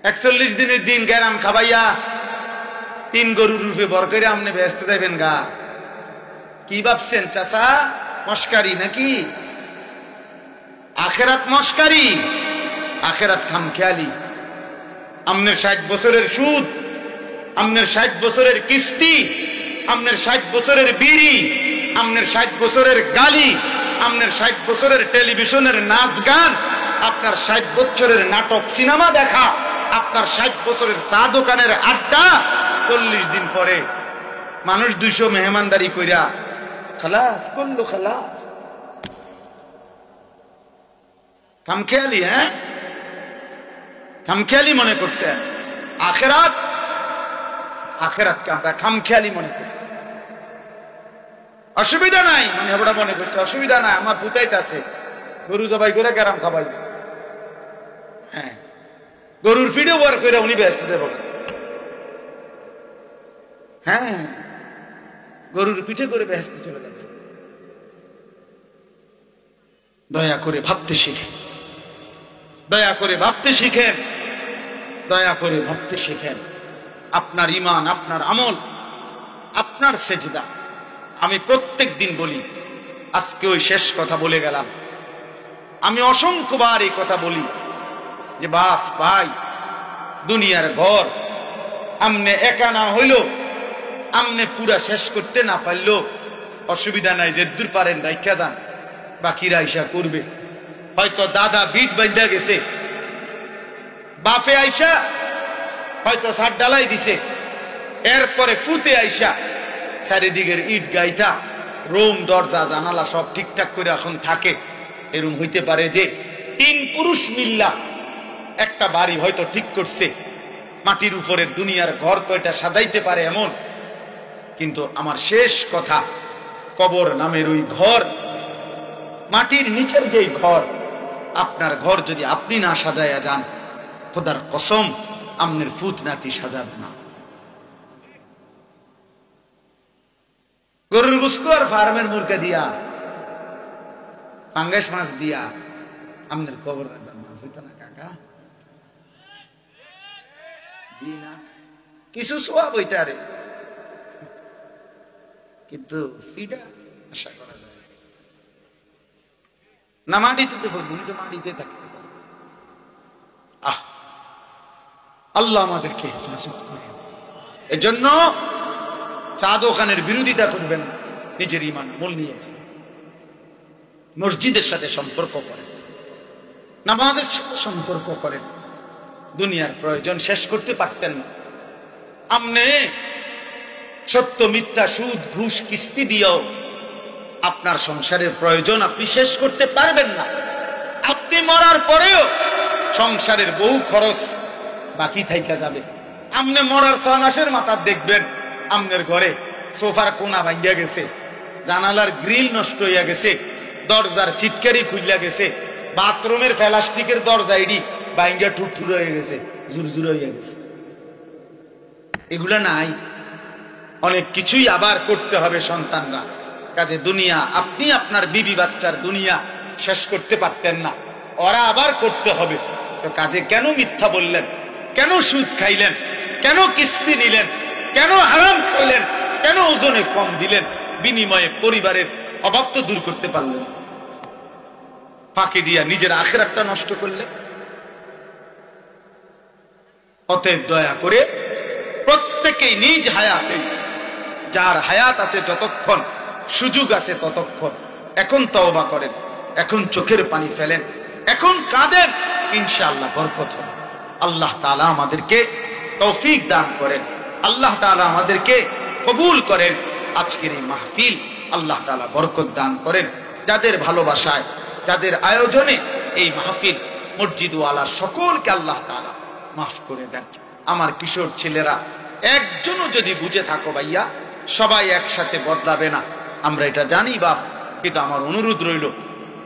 41 দিনের দিন গেরাম খাবাইয়া 3 গরুর রূপে বর করে আপনি ব্যস্ত যাবেন গা। কি ভাবছেন চাচা? মস্কারি নাকি? আখেরাত মস্কারি, আখেরাত খামখেয়ালি। আমনের 60 বছরের সুদ, আমনের 60 বছরের কিস্তি, আমনের 60 বছরের বিড়ি, আমনের 60 বছরের গালি, আমনের 60 বছরের টেলিভিশনের নাচ গান, আপনার 60 বছরের নাটক সিনেমা দেখা, আপনার 60 বছরের চা দোকানের আড্ডা, 40 দিন পরে মানুষ 200 মেহমানদারি কইরা খালাস করলো। খালাস খামখেয়ালি। হ্যাঁ, খামখেয়ালি মনে করছেন। আখেরাত, আখেরাতকে আমরা খামখেয়ালি মনে করছি। অসুবিধা নাই মানে আমরা মনে করছি অসুবিধা নাই, আমার ফুতাইতে আছে, গরু জবাই করে গেরাম খাবাই। হ্যাঁ, গরুর ফিডে বার করে উনি ব্যস্ত যাবো। হ্যাঁ, গরুর পিঠে করে ব্যস্ত চলে যাবে। দয়া করে ভাবতে শিখেন, দয়া করে ভাবতে শিখেন, দয়া করে ভাবতে শিখেন। আপনার ঈমান, আপনার আমল, আপনার সেজদা। আমি প্রত্যেক দিন বলি, আজকে ওই শেষ কথা বলে গেলাম। আমি অসংখ্যবার এই কথা বলি যে বাপ ভাই, দুনিয়ার ঘর আমনে একা না হইল, আমনে পুরা শেষ করতে না পারলো অসুবিধা নাই, যে দূর পারেন রাইখা যান, বাকিরা আইসা করবে। হয়তো দাদা বিট বাঁধা গেছে, বাফে আইসা হয়তো ছাদ ডালাই দিছে, এরপরে ফুতে আইসা চারিদিকের ইট গাইতা রুম দরজা জানালা সব ঠিকঠাক করে এখন থাকে। এরকম হইতে পারে যে 3 পুরুষ মিল্লা একটা বাড়ি হয়তো ঠিক করছে, মাটির উপরে দুনিয়ার ঘর তো এটা সাজাইতে পারে এমন। কিন্তু আমার শেষ কথা, কবর নামের ওই ঘর, মাটির নিচের যেই ঘর, আপনার ঘর যদি আপনি না সাজাইয়া যান, খোদার কসম আমনের ফুত নাতি সাজাবে না। গরুর গোশত আর ফার্মের মুরগা দিয়া, পাঙ্গাস মাছ দিয়া আমনের কবর রাজা মাফ হইতো না কাকা? জি না, কিছু সোয়াব হইতারে, কিন্তু ফিডা আশা করা যায় না। মাটিতে তো উনি তো মাটিতে থাকে। আল্লাহ আমাদেরকে হেফাজত করেন। এজন্য চা দোকানের বিরোধিতা করবেন, নিজের ঈমান আমল নিয়ে মসজিদের সাথে সম্পর্ক করেন, নামাজের সাথে সম্পর্ক করেন। দুনিয়ার প্রয়োজন শেষ করতে পারতেন না, আমনে সত্য মিথ্যা সুদ ঘুষ কিস্তি দিয়েও আপনার সংসারের প্রয়োজন আপনি শেষ করতে পারবেন না। আপনি মরার পরেও সংসারের বহু খরচ বাকি থাইকা যাবে। আমনে মরার 6 মাসের মাথা দেখবেন আমনের ঘরে সোফার কোনা ভাঙ্গিয়া গেছে, জানালার গ্রিল নষ্ট হইয়া গেছে, দরজার সিটকারি খুইলা গেছে, বাথরুমের প্লাস্টিকের দরজা এডি ভাঙ্গিয়া ঠুরঠুর হয়ে গেছে, জুরজুর হইয়া গেছে। এগুলা নাই, অনেক কিছুই আবার করতে হবে সন্তানরা। কাজে দুনিয়া, আপনি আপনার বিবি বাচ্চার দুনিয়া শেষ করতে পারতেন না, ওরা আবার করতে হবে। তো কাজে কেন মিথ্যা বললেন, কেন সুদ খাইলেন, কেন কিস্তি নিলেন, কেন হারাম খাইলেন, কেন ওজনে কম দিলেন, বিনিময়ে পরিবারের অভাব তো দূর করতে পারলেন, ফাঁকি দিয়া নিজের আখিরাতটা নষ্ট করলেন। অতএব দয়া করে প্রত্যেকেই নিজ হায়াতে, যার হায়াত আছে যতক্ষণ, সুযোগ আছে ততক্ষণ, এখন তওবা করেন, এখন চোখের পানি ফেলেন, এখন কাঁদেন, ইনশাআল্লাহ বরকত হবে। আল্লাহ তাআলা আমাদেরকে তৌফিক দান করেন, আল্লাহ তাআলা আমাদেরকে কবুল করেন। আজকের এই মাহফিল আল্লাহ তাআলা বরকত দান করেন। যাদের ভালোবাসায়, যাদের আয়োজনে এই মাহফিল, মসজিদ ওয়ালা সকলকে আল্লাহ তাআলা মাফ করে দেন। আমার কিশোর ছেলেরা একজনও যদি বুঝে থাকো ভাইয়া, সবাই একসাথে বদলাবে না, আমরা এটা জানি বাপ, এটা আমার অনুরোধ রইল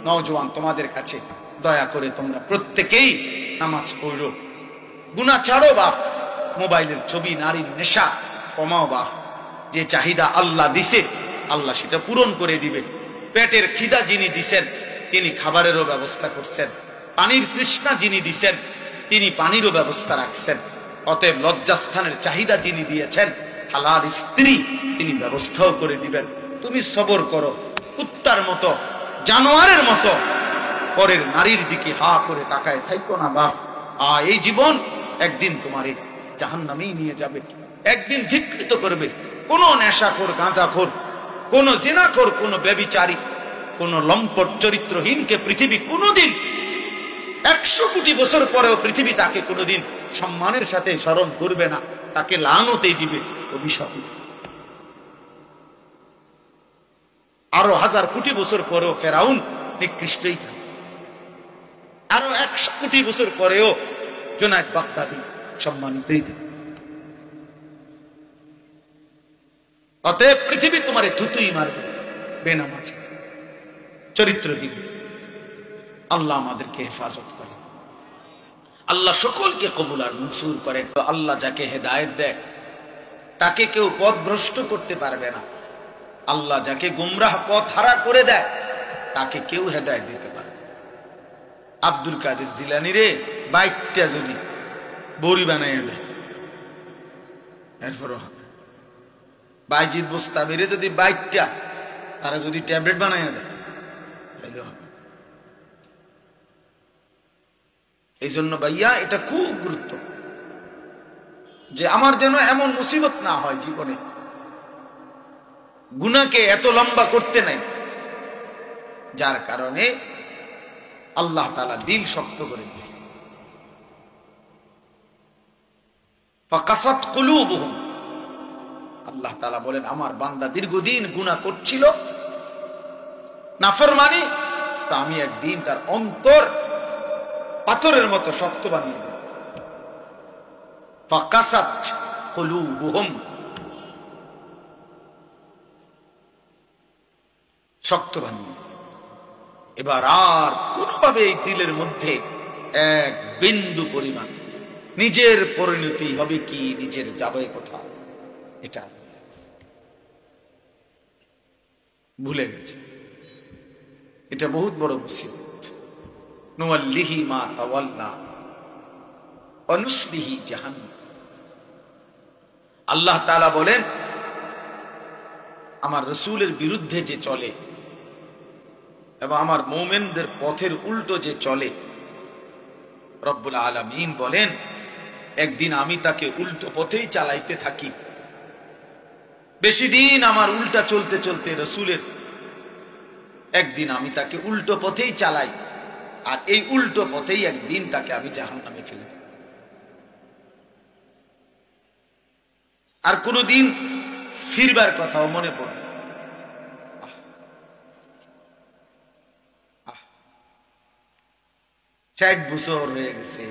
নওজোয়ান তোমাদের কাছে, দয়া করে তোমরা প্রত্যেকেই নামাজ পড়ো, গুনাহ ছাড়ো বাপ, মোবাইলের ছবি, নারীর নেশা কমাও বাপ। যে চাহিদা আল্লাহ দিছে, আল্লাহ সেটা পূরণ করে দিবে। পেটের খিদা যিনি দিছেন, তিনি খাবারেরও ব্যবস্থা করছেন। পানির তৃষ্ণা যিনি দিছেন, তিনি পানিরও ব্যবস্থা রাখছেন। অতএব লজ্জাস্থানের চাহিদা যিনি দিয়েছেন, হালাল স্ত্রী তিনি ব্যবস্থাও করে দিবেন। তুমি সবর করো, কুত্তার মতো, জানোয়ারের মতো পরের নারীর দিকে হা করে তাকায় থাইকো না বাপ। এই জীবন একদিন তোমারে জাহান্নামেই নিয়ে যাবে, একদিন ধিক্কৃত করবে। কোন নেশাখোর, গাঁজাখোর, কোন জিনাখোর, কোন ব্যভিচারী, কোন লম্পট চরিত্রহীনকে পৃথিবী কোনোদিন 100 কোটি বছর পরেও পৃথিবী তাকে কোনোদিন সম্মানের সাথে স্মরণ করবে না, তাকে লানতেই দিবে, অভিশাপ। আরো 1000 কোটি বছর পরেও ফেরাউন নিকৃষ্টই থাকে, আরো 100 কোটি বছর পরেও জুনায়েদ বাগদাদি সম্মানিতই থাকে। অতএব পৃথিবী তোমারে থুতুই মারবে, বেনামাজ, চরিত্রহীন। আল্লাহ আমাদেরকে হেফাজত করে, আল্লাহ সকলকে কবুল আর মনসুর করেন। আল্লাহ যাকে হেদায়েত দেয় তাকে কেউ পথভ্রষ্ট করতে পারবে না। আল্লাহ যাকে গুমরাহ, পথ হারা করে দেয় তাকে কেউ হেদায়েত দিতে পারবে। আব্দুল কাদের জিলানী রে বাইকটা যদি বড়ি বানাইয়া দেয় এরপরও হবে। বাইজিদ বোস্তামিরে যদি বাইকটা তারা যদি ট্যাবলেট বানাইয়া দেয় তাহলে হবে। এই জন্য ভাইয়া এটা খুব গুরুত্ব, যে আমার যেন এমন মুসিবত না হয় জীবনে, গুনাহকে এত লম্বা করতে নাই, যার কারণে আল্লাহ তাআলা দিল শক্ত করে দিয়েছে। ফাকাসাত কুলুবুহুম, আল্লাহ তাআলা বলেন আমার বান্দা দীর্ঘদিন গুনাহ করছিল, নাফরমানি, তা আমি একদিন তার অন্তর পাথরের মতো শক্ত বানিয়ে দেব। ফাকাসাত কুলুবুহুম, শক্ত বানিয়ে দেব। এবার আর কোনোভাবে এই দিলের মধ্যে এক বিন্দু পরিমাণ নিজের পরিণতি হবে কি, নিজের যাবে কোথাও, এটা ভুলে গেছে। এটা বহুত বড় মুসিবত। নুওয়াল্লিহি মা তাওয়াল্লা ওয়া নুসলিহি জাহান্নাম। আল্লাহ তাআলা বলেন আমার রাসূলের বিরুদ্ধে যে চলে এবং আমার মুমিনদের পথের উল্টো যে চলে, রব্বুল আলামিন বলেন একদিন আমি তাকে উল্টো পথেই চালাইতে থাকি। বেশি দিন আমার উল্টা চলতে চলতে রাসূলের একদিন আমি তাকে উল্টো পথেই চালাই, আর এই উল্টো পথেই একদিন তাকে আমি জাহান্নামে ফেলে দেব। আর কোনদিন ফিরবার কথাও মনে পড়ে। 60 বছর হয়ে গেছে,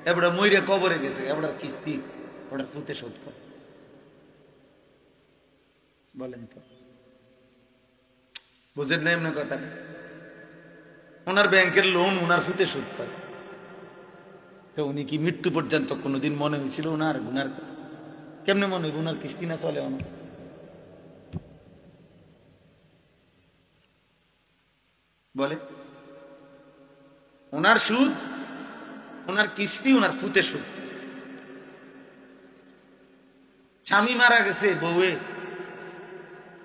এবারে মইরে কবরে গেছে, এবার কিস্তি ওটা ফুতে শোধ করে। বলেন তো, বুঝেন না এমন কথাটা? ওনার ব্যাংকের লোন ওনার ফুতে শোধ করে, তো উনি কি মৃত্যু পর্যন্ত কোনোদিন মনে হয়েছিল ওনার গুনার? কেমনে মনে হইব ওনার কিস্তি না চলে? আমার বলে ওনার সুদ, ওনার কিস্তি, ওনার ফুতে সুদ। স্বামী মারা গেছে, বউয়ে,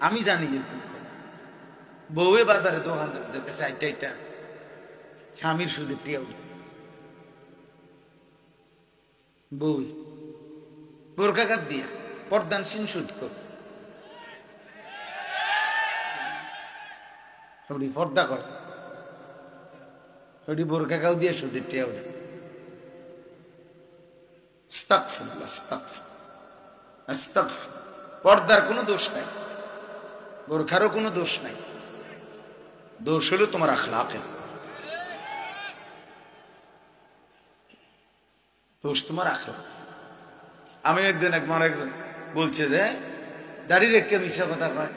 আমি জানি বউয়ে বাজারে দোকানদারদের কাছে আইটা স্বামীর সুদের টিয়া বউ বোরকাঘাত দিয়া পর্দানসীন সুদ কর, পর্দা করে ওটি বোরকাকাও দিয়ে সুদের টিয়া ওঠে। পর্দার কোনো দোষ নাই, বোরখারও কোনো দোষ নাই, দোষ হলো তোমার আখলাকের দোষ, তোমার আখলাক। আমি একদিন একজন বলছে যে দাড়ি রেখে মিশা কথা কয়,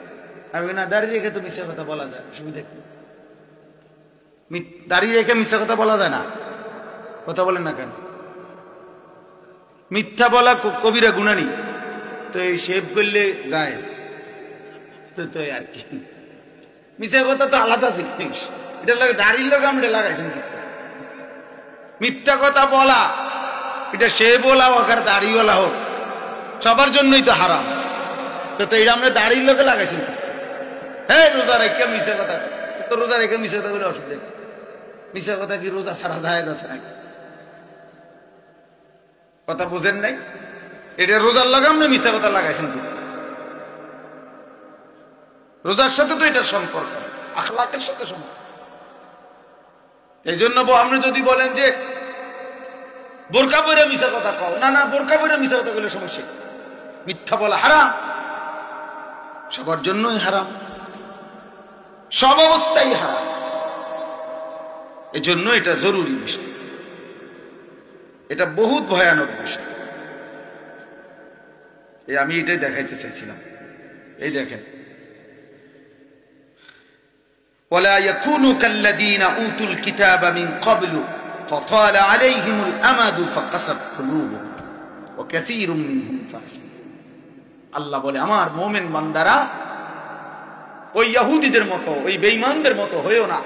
আমি না দাড়ি রেখে তো মিশা কথা বলা যায়, অসুবিধা কি? দাড়ি রেখে মিথ্যা কথা বলা যায় না? কথা বলেন না কেন? মিথ্যা বলা কবিরা গুনানি, তো এই শেভ করলে যায় তো আর কি। মিথ্যা কথা তো আলাদা জিনিস, এটা লাগে দাড়ির লোক আমরা লাগাইছেন। মিথ্যা কথা বলা এটা সে বলা হোক আর দাড়িওয়ালা হোক, সবার জন্যই তো হারাম। তো এটা আমরা দাড়ির লোকে লাগাইছেন, হ্যাঁ রোজা রেখে মিশে কথা, তো রোজা রেখে মিশে কথা বলে অসুবিধা নেই। মিশে কথা কি রোজা ছাড়া যায় আছে নাকি? কথা বোঝেন নাই? এটা রোজার লাগাম না মিশা কথা লাগাইছেন। রোজার সাথে তো এটা সম্পর্ক, আখলাকের সাথে সম্পর্ক। এই জন্য আপনি যদি বলেন যে বোরকা পরে মিশা কথা কও, না না বোরকা পরে মিশা কথা বলে সমস্যা, মিথ্যা বলা হারাম, সবার জন্যই হারাম, সব অবস্থায় হারাম। এজন্য এটা জরুরি বিষয়, এটা বহুত ভয়ানক বিষয়। আমি এটাই দেখাইতে চাইছিলাম। এই দেখেন, ওয়ালা ইয়াকুনু কাল্লাযীনা উতুল কিতাবা মিন ক্বাবলু ফাতালা আলাইহিমুল আমাদু ফাকাসাত কুলুবুহুম ওয়া কাসীরুম মিনহুম ফাসিকুন। আল্লাহ বলে আমার মুমিন বান্দারা ওই ইহুদিদের মতো, ওই বেঈমানদের মতো হইও না,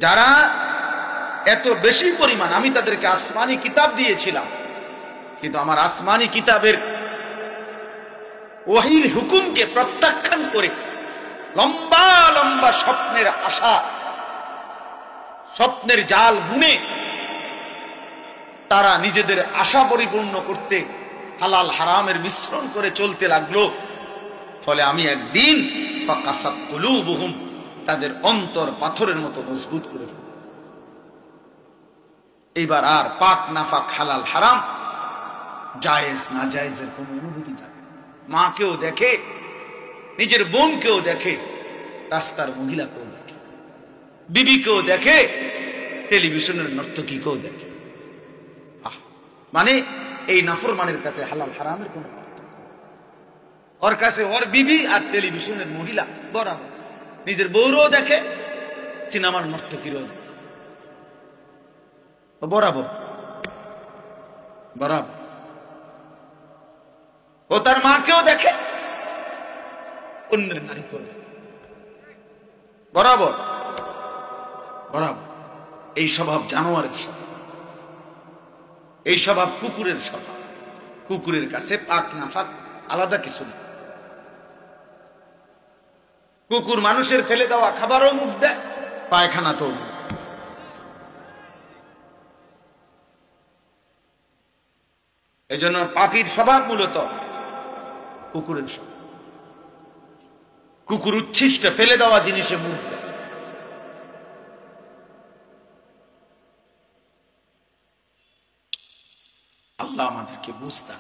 যারা এত বেশি পরিমাণ, আমি তাদেরকে আসমানি কিতাব দিয়েছিলাম, কিন্তু আমার আসমানি কিতাবের ওহীর হুকুমকে প্রত্যাখ্যান করে লম্বা লম্বা স্বপ্নের আশা, স্বপ্নের জাল বুনে তারা নিজেদের আশা পরিপূর্ণ করতে হালাল হারামের মিশ্রণ করে চলতে লাগলো। ফলে আমি একদিন ফাকাসাত কুলুবুহুম, তাদের অন্তর পাথরের মতো মজবুত করে ফেলব। এইবার আর পাক নাফাক হালাল হারাম, জায়েজ না জায়েজের কোন অনুভূতি থাকে। মাকেও দেখে, নিজের বোনকেও দেখে, রাস্তার মহিলাকেও দেখে, বিবিকেও দেখে, টেলিভিশনের নর্তকীকেও দেখে। মানে এই নাফরমানের কাছে হালাল হারামের কোন পার্থক্য, ওর কাছে ওর বিবি আর টেলিভিশনের মহিলা বরাবর। নিজের বউরও দেখে, সিনেমার নর্তকীরও দেখে, বরাবর বরাবর। ও তার মাকেও দেখে, অন্যের নারীকেও দেখে, বরাবর বরাবর। এই স্বভাব জানোয়ারের স্বভাব, এই স্বভাব কুকুরের স্বভাব। কুকুরের কাছে পাক নাফাক আলাদা কিছু না। কুকুর মানুষের ফেলে দেওয়া খাবারও মুখ দেয়, পায়খানা তো। এই জন্য পাপীর স্বভাব মূলত কুকুরের স্বভাব। কুকুর উচ্ছিষ্ট ফেলে দেওয়া জিনিসে মুখ দেয়। আল্লাহ আমাদেরকে বুঝতে